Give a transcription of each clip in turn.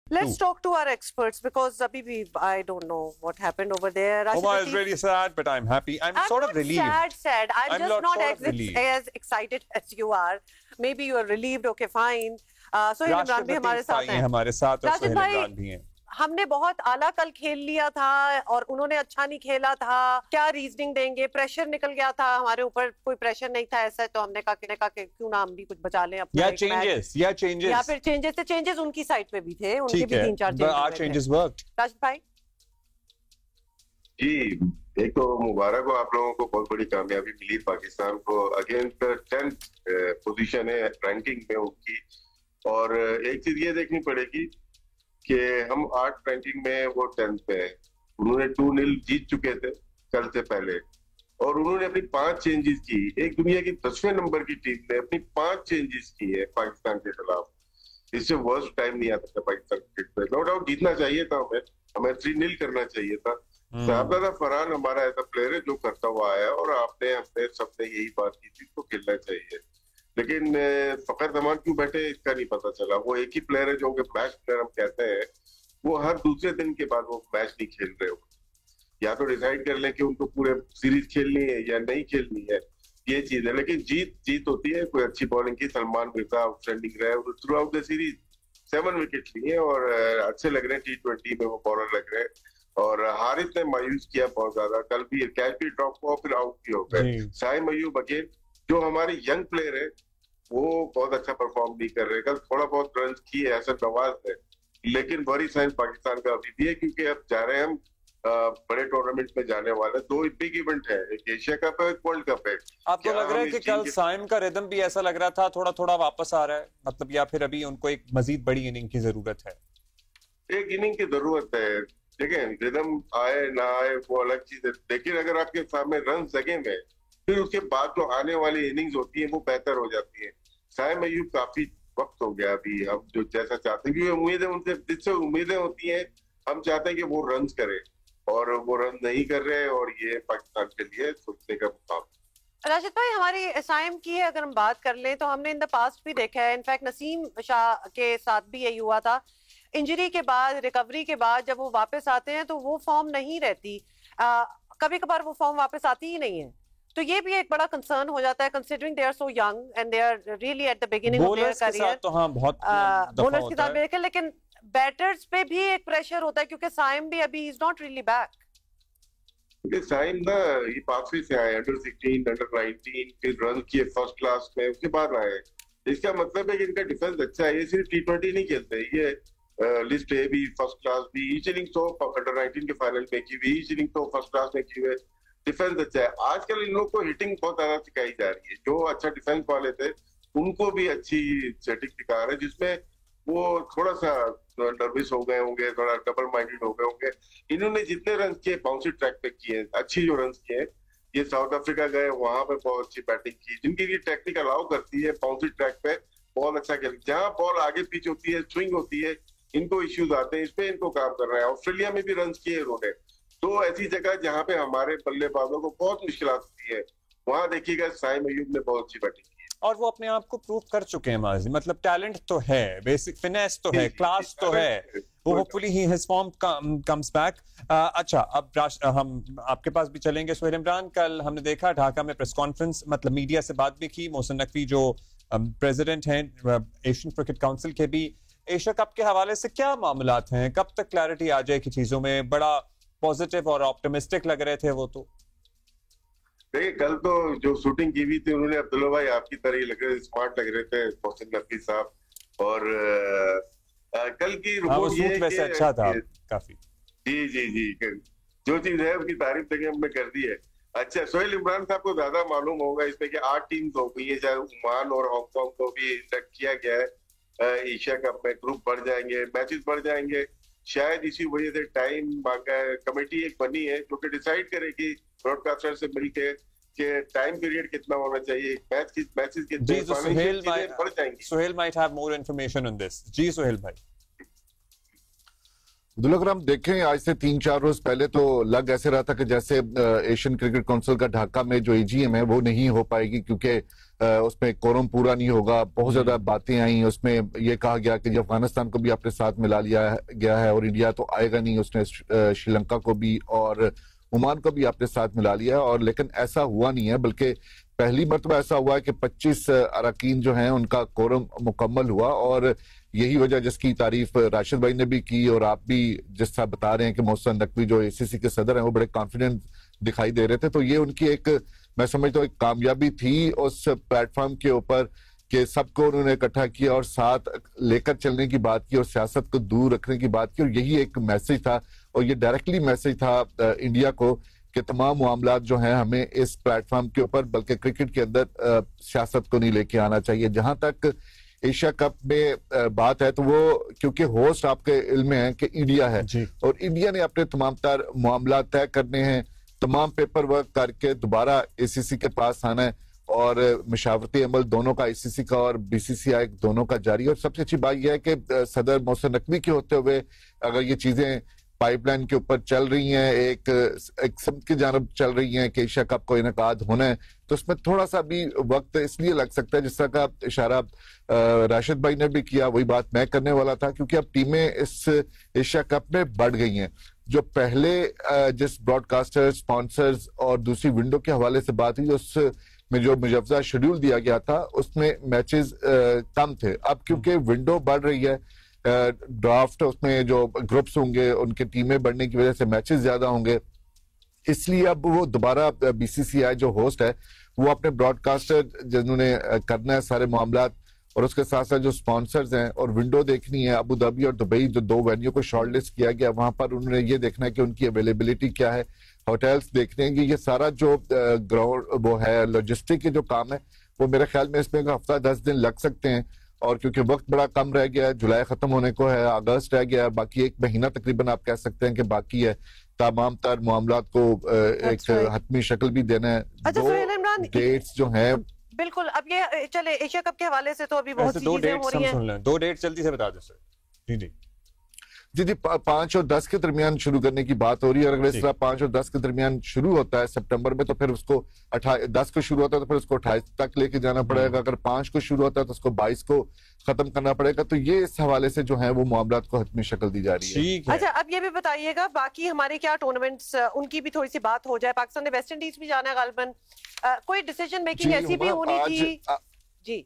Let's talk to our experts because I don't know what happened over there. Omar is really sad, but I'm happy. I'm sort of relieved. Sad. I'm just not as excited as you are. Maybe you are relieved. Okay, fine. Sohail Imran भी हमारे साथ हैं. राशिद भाई, हमने बहुत आला कल खेल लिया था और उन्होंने अच्छा नहीं खेला था. क्या रीजनिंग देंगे? प्रेशर निकल गया था हमारे ऊपर. कोई प्रेशर नहीं था ऐसा, तो हमने कहा कि क्यों ना हम भी कुछ बचा लें अपना. या फिर चेंजेस उनकी साइड पे भी थे. उनके भी 3-4 चेंजेस वर्कड. राशिद भाई जी, एक तो मुबारक हो आप लोगों को, बहुत बड़ी कामयाबी मिली पाकिस्तान को. अगेंस्ट 10th पोजीशन है रैंकिंग में उनकी. और एक चीज ये देखनी पड़ेगी कि हम 8 रैंकिंग में, वो 10th पे है. उन्होंने 2-0 जीत चुके थे कल से पहले और उन्होंने अपनी 5 चेंजेस की. एक दुनिया की 10वें नंबर की टीम ने अपनी 5 चेंजेस की है पाकिस्तान के खिलाफ. इससे वर्स्ट टाइम नहीं आ सकता पाकिस्तान क्रिकेट पे. नो डाउट जीतना चाहिए था, हमें 3-0 करना चाहिए था. साहबजादा फरहान हमारा ऐसा प्लेयर है जो करता हुआ आया और हमने सबने यही बात की थी, तो खेलना चाहिए. लेकिन फखर जमान क्यों बैठे इसका नहीं पता चला. वो एक ही प्लेयर है जो मैच प्लेयर हम कहते हैं, वो हर दूसरे दिन के बाद वो मैच नहीं खेल रहे हो. या तो डिसाइड कर लें कि उनको पूरे सीरीज खेलनी है या नहीं खेलनी है, ये चीज है. लेकिन जीत होती है. कोई अच्छी बॉलिंग की, सलमान मिर्जा आउटस्टैंडिंग रहे through out the series. 7 wicket लिए और अच्छे लग रहे हैं. T20 में वो बॉलर लग रहे हैं. और हारिस ने मायूस किया बहुत ज्यादा. कल भी कैच भी ड्रॉप हुआ, फिर आउट भी हो गए. साइम अयूब अगेन जो हमारे यंग प्लेयर है, वो बहुत अच्छा परफॉर्म नहीं कर रहे. कल थोड़ा बहुत रन किए हसन नवाज ने, लेकिन बड़ी साइंस पाकिस्तान का अभी भी है क्योंकि अब जा रहे हैं हम बड़े टूर्नामेंट में जाने वाले. 2 बिग इवेंट है, एक एशिया कप है, एक वर्ल्ड कप है. आपको लग रहा है कि कल साइम का रिदम भी ऐसा लग रहा था थोड़ा थोड़ा वापस आ रहा है, मतलब, या फिर अभी उनको एक मजीद बड़ी इनिंग की जरूरत है? एक इनिंग की जरूरत है. देखिए, रिदम आए ना आए वो अलग चीज है, लेकिन अगर आपके सामने रन जगह में, फिर उसके बाद जो आने वाली इनिंग्स होती है वो बेहतर हो जाती है. साइम अयूब काफी वक्त हो गया अभी, हम जो जैसा चाहते हैं, क्योंकि उम्मीदें उनसे जिससे उम्मीदें होती हैं, हम चाहते हैं कि वो रन करे और वो रन नहीं कर रहे. और ये पाकिस्तान के लिए सोचने का मुकाम. राशिद भाई, हमारी साइम की है अगर हम बात कर लें तो हमने इन द पास्ट भी देखा है. इनफैक्ट नसीम शाह के साथ भी यही हुआ था. इंजरी के बाद, रिकवरी के बाद जब वो वापस आते हैं तो वो फॉर्म नहीं रहती. कभी कभार वो फॉर्म वापस आती ही नहीं है. तो ये भी एक बड़ा कंसर्न हो जाता है considering they are so young and they are really at the beginning of their career. तो हाँ, बहुत बॉलर्स के साथ देखें, लेकिन बैटर्स पे भी एक प्रेशर होता है क्योंकि साइम भी अभी is not really back. Saim ना, ये पाकवी से आए, अंडर 16, अंडर 19, फिर रन किए फर्स्ट क्लास में, उसके बाद आए. इसका मतलब है कि इनका डिफेंस अच्छा है. ये सिर्फ T20 नहीं खेलते, ये लिस्ट ए भी, फर्स्ट क्लास भी. ईच इनिंग तो अंडर 19 के फाइनल में की हुई, ईच इनिंग तो फर्स्ट क्लास में की हुई. डिफेंस अच्छा है. आजकल इन लोगों को हिटिंग बहुत ज्यादा सिखाई जा रही है. जो अच्छा डिफेंस वाले थे उनको भी अच्छी सेटिंग सिखा रहे हैं, जिसमें वो थोड़ा सा नर्वस हो गए होंगे, थोड़ा डबल माइंडेड हो गए होंगे. इन्होंने जितने रन किए बाउंसी ट्रैक पे किए, अच्छी जो रन किए. ये साउथ अफ्रीका गए, वहां पे बहुत अच्छी बैटिंग की, जिनकी ये टेक्निक अलाउ करती है बाउंसी ट्रैक पे बॉल अच्छा खेल. जहां बॉल आगे पिच होती है, स्विंग होती है, इनको इश्यूज आते हैं. इस पे इनको काम कर रहा है. ऑस्ट्रेलिया में भी रन किए इन्होंने. तो ऐसी जगह जहां पे हमारे बल्लेबाजों को बहुत मुश्किल होती है, वहां देखिएगा साइम अयूब ने बहुत अच्छी बैटिंग की और वो अपने आप को प्रूव कर चुके हैं माजी. मतलब टैलेंट तो है, बेसिक फिनेस तो है, क्लास तो है. वो hopefully he his form comes back. अच्छा, अब हम आपके पास भी चलेंगे. सोहेल इमरान, कल हमने देखा ढाका में प्रेस कॉन्फ्रेंस, मतलब मीडिया से बात भी की. मोहसिन नकवी जो प्रेसिडेंट हैं एशियन क्रिकेट काउंसिल के, भी एशिया कप के हवाले से क्या मामलात हैं, कब तक क्लैरिटी आ जाए कि चीजों में? बड़ा पॉजिटिव और ऑप्टिमिस्टिक लग रहे थे वो. तो देखिए, कल तो जो शूटिंग की हुई थी उन्होंने, अब्दुल्ला भाई आपकी तरह ही लग रहे, स्मार्ट लग रहे थे मोहसिन नकवी साहब. और कल की रिपोर्ट ये वैसे अच्छा था काफी. जी, जो चीज है उसकी तारीफ तक हमने कर दी है. अच्छा, सोहेल इमरान साहब को ज्यादा मालूम होगा इसमें कि 8 टीम्स हो गई है, चाहे ओमान और हांगकांग को भी इंडक्ट किया गया है एशिया कप में. ग्रुप बढ़ जाएंगे, मैचेस बढ़ जाएंगे. शायद इसी वजह से टाइम मांगा है. कमेटी एक बनी है जो कि डिसाइड करेगी ब्रॉडकास्टर से मिलके कि टाइम पीरियड कितना होना चाहिए, मैचेस कितने बढ़ जाएंगे. Sohail might have more information on this. जी सोहेल भाई. दुल्ला, अगर हम देखें आज से 3-4 रोज पहले तो लग ऐसे रहा था कि जैसे एशियन क्रिकेट काउंसिल का ढाका में जो एजीएम है वो नहीं हो पाएगी, क्योंकि उसमें कोरम पूरा नहीं होगा। बहुत ज्यादा बातें आई, उसमें ये कहा गया कि अफगानिस्तान को भी अपने साथ मिला लिया गया है और इंडिया तो आएगा नहीं, उसने श्रीलंका को भी और ओमान को भी अपने साथ मिला लिया। और लेकिन ऐसा हुआ नहीं है, बल्कि पहली मरतबा ऐसा हुआ है कि 25 अरकान जो हैं उनका कोरम मुकम्मल हुआ। और यही वजह जिसकी तारीफ राशिद भाई ने भी की और आप भी जिस तरह बता रहे हैं कि मोहसिन नकवी जो एसीसी के सदर हैं वो बड़े कॉन्फिडेंट दिखाई दे रहे थे, तो ये उनकी एक, मैं समझता हूँ, एक कामयाबी थी उस प्लेटफॉर्म के ऊपर कि सबको उन्होंने इकट्ठा किया और साथ लेकर चलने की बात की और सियासत को दूर रखने की बात की। और यही एक मैसेज था और ये डायरेक्टली मैसेज था इंडिया को कि तमाम मामला जो हैं हमें इस प्लेटफॉर्म के ऊपर, बल्कि क्रिकेट के अंदर सियासत को नहीं लेके आना चाहिए। जहां तक एशिया कप में बात है तो वो, क्योंकि होस्ट आपके इल्म में है कि इंडिया है और इंडिया ने अपने तमाम तर मामला तय करने हैं, तमाम पेपर वर्क करके दोबारा एसीसी के पास आना है और मशावरती अमल दोनों का, आईसीसी का और बीसीसीआई दोनों का जारी। और सबसे अच्छी बात यह है कि सदर मोहसिन नकवी के होते हुए अगर ये चीजें पाइपलाइन के ऊपर चल रही हैं, एक सम की जानब चल रही हैं कि एशिया कप को इनेकाद होना है, तो उसमें थोड़ा सा भी वक्त इसलिए लग सकता है, जिस तरह का इशारा राशिद भाई ने भी किया, वही बात मैं करने वाला था, क्योंकि अब टीमें इस एशिया कप में बढ़ गई हैं। जो पहले जिस ब्रॉडकास्टर, स्पॉन्सर्स और दूसरी विंडो के हवाले से बात हुई, उस में जो मुजव्जा शेड्यूल दिया गया था उसमें मैचेस कम थे। अब क्योंकि विंडो बढ़ रही है, ड्राफ्ट उसमें जो ग्रुप्स होंगे उनके टीमें बढ़ने की वजह से मैचेस ज्यादा होंगे, इसलिए अब वो दोबारा बीसीसीआई जो होस्ट है वो अपने ब्रॉडकास्टर जिन्होंने करना है सारे मामला और उसके साथ साथ जो स्पॉन्सर्स हैं और विंडो देखनी है, अबू धाबी और दुबई जो 2 वेन्यू को शॉर्टलिस्ट किया गया, वहां पर उन्होंने ये देखना है कि उनकी अवेलेबिलिटी क्या है, होटल्स देखने हैं। ये सारा जो ग्राउंड वो है लॉजिस्टिक के जो काम है वो मेरे ख्याल में इसमें हफ्ता 10 दिन लग सकते हैं। और क्योंकि वक्त बड़ा कम रह गया है, जुलाई खत्म होने को है, अगस्त रह गया है, बाकी 1 महीना तकरीबन आप कह सकते हैं कि बाकी है तमाम तर मामलात को एक हतमी शक्ल भी देना है। अच्छा, 2 डेट्स जो हैं बिल्कुल, अब ये चले एशिया कप के हवाले से तो अभी बहुत सी चीजें हो रही हैं। 2 डेट जल्दी से बता दो सर। जी जी जी जी 5 और 10 के दरमियान शुरू करने की बात हो रही है। अगर इस तरह 5 और 10 के दरमियान शुरू होता है सितंबर में, तो फिर उसको 10 को शुरू होता है तो फिर उसको 28 तक लेके जाना पड़ेगा। अगर 5 को शुरू होता है तो उसको 22 को खत्म करना पड़ेगा। तो ये इस हवाले से जो है वो मामला को हतमी शक्ल दी जा रही है। अच्छा, अब ये भी बताइएगा बाकी हमारे क्या टूर्नामेंट्स, उनकी भी थोड़ी सी बात हो जाए। पाकिस्तान ने वेस्ट इंडीज भी जाना है गालिबन, कोई डिसीजन मेकिंग ऐसी भी होनी थी? जी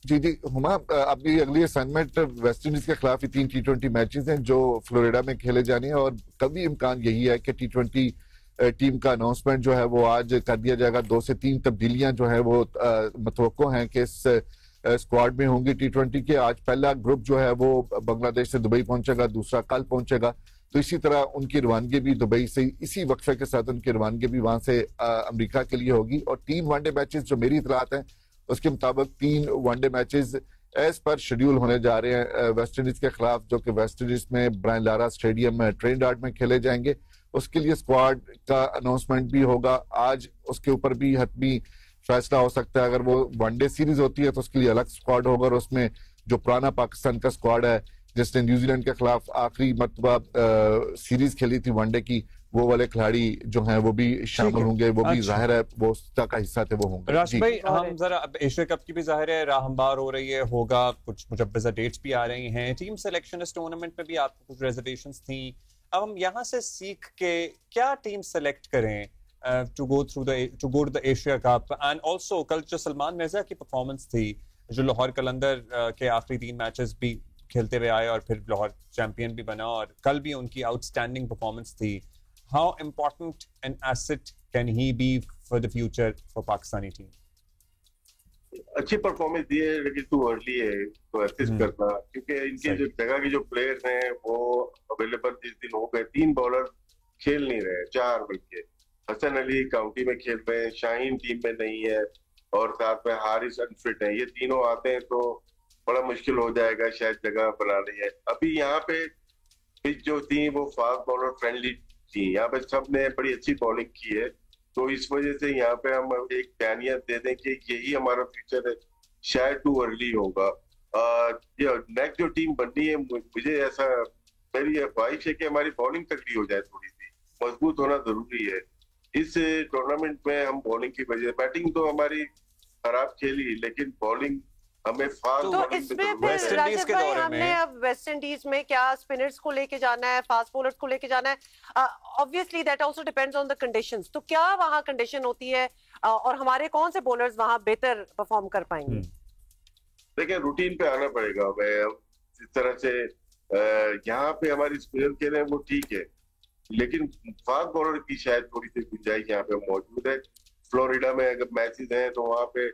जी जी हुमा, अभी अगली असाइनमेंट वेस्ट इंडीज के खिलाफ 3 T20 मैचेस हैं जो फ्लोरिडा में खेले जाने हैं और कभी इम्कान यही है कि T20 टीम का अनाउंसमेंट जो है वो आज कर दिया जाएगा। 2 से 3 तब्दीलियां जो है वो मतवक्को हैं कि इस स्क्वाड में होंगी T20 के। आज पहला ग्रुप जो है वो बांग्लादेश से दुबई पहुंचेगा, दूसरा कल पहुंचेगा। तो इसी तरह उनकी रवानगी भी दुबई से, इसी वक्फे के साथ उनकी रवानगी भी वहां से अमेरिका के लिए होगी। और 3 वनडे मैचेस जो मेरी इतलात है उसके मुताबिक 3 one day matches as per schedule होने जा रहे हैं वेस्ट इंडीज के खिलाफ, जो कि वेस्ट इंडीज में ब्रायन लारा स्टेडियम में ट्रिनिडाद में खेले जाएंगे। उसके लिए स्क्वाड का अनाउंसमेंट भी होगा आज, उसके ऊपर भी हतमी फैसला हो सकता है। अगर वो वनडे सीरीज होती है तो उसके लिए अलग स्क्वाड होगा और उसमें जो पुराना पाकिस्तान का स्क्वाड है जिसने न्यूजीलैंड के खिलाफ आखिरी मरतबा सीरीज खेली थी वनडे की, वो वाले खिलाड़ी जो हैं वो भी शामिल होंगे। वो भी जाहिर है वो उसका का हिस्सा थे, वो होंगे। राशिद भाई, हम जरा अब एशिया कप की भी जाहिर है राह हमवार हो रही है, होगा कुछ मुजब्बज़ा डेट्स भी आ रही हैं। टीम सिलेक्शन इस टूर्नामेंट में भी आपको कुछ रिजर्वेशंस थी। अब हम यहाँ से सीख के क्या टीम सेलेक्ट करें to go to the Asia cup. And also कल जो सलमान मिर्जा की परफॉर्मेंस थी, जो लाहौर कलंदर के आखिरी 3 मैचेस भी खेलते हुए आए और फिर लाहौर चैंपियन भी बना, और कल भी उनकी आउटस्टैंडिंग परफॉर्मेंस थी। How important an asset can he be for the future for Pakistani team? अच्छी परफॉर्मेंस दी है लेकिन टू अर्ली है तो एसेस करना, क्योंकि इनके जो जगह के जो प्लेयर्स हैं वो अवेलेबल जिस दिन हो गए। 3 बॉलर खेल नहीं रहे, 4 बल्कि हसन अली काउंटी में खेल रहे हैं, शाहीन टीम में नहीं है और साथ में हारिस अनफिट है। ये तीनों आते हैं तो बड़ा मुश्किल हो जाएगा शायद जगह बनानी है। अभी यहाँ पे पिच जो थी वो फास्ट बॉलर फ्रेंडली थी, यहाँ पे सबने बड़ी अच्छी बॉलिंग की है, तो इस वजह से यहाँ पे हम एक बयानियत दे दें कि यही हमारा फ्यूचर है। शायद टू अर्ली होगा। नेक्स्ट जो टीम बननी है मुझे ऐसा मेरी ख्वाहिश है कि हमारी बॉलिंग तगड़ी हो जाए, थोड़ी सी मजबूत होना जरूरी है इस टूर्नामेंट में। हम बॉलिंग की वजह, बैटिंग तो हमारी खराब खेली, लेकिन बॉलिंग हमें फास्ट। तो इसमें फिर राशिद भाई हमने अब वेस्ट इंडीज में क्या स्पिनर्स को लेके जाना है, फास्ट बॉलर्स को लेके जाना है? Obviously that also depends on the conditions. तो क्या वहां कंडीशन होती है और हमारे कौन से बॉलर्स वहां बेहतर परफॉर्म कर पाएंगे? देखिए, रूटीन पे आना पड़ेगा हमें। जिस तरह से यहाँ पे हमारी स्पिनर खेले वो ठीक है, लेकिन फास्ट बॉलर की शायद थोड़ी सी गुंजाइश यहाँ पे मौजूद है। फ्लोरिडा में अगर मैचेस हैं तो वहाँ पे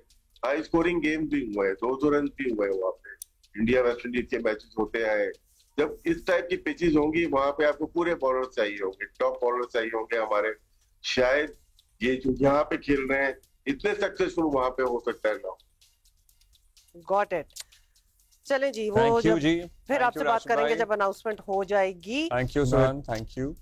हाई स्कोरिंग गेम भी हुए हैं, 200 रन भी हुए हैं वहाँ पे। इंडिया वेस्ट इंडीज के मैचेस होते हैं, जब इस टाइप की पिचेस होंगी वहां पे आपको पूरे बॉलर चाहिए होंगे, टॉप बॉलर चाहिए होंगे हमारे। शायद ये जो यहाँ पे खेल रहे हैं इतने सक्सेसफुल वहां पे हो सकता है ना। Got it. चले जी, वो जी, फिर आपसे बात करेंगे जब अनाउंसमेंट हो जाएगी। Thank you Suhan, thank you.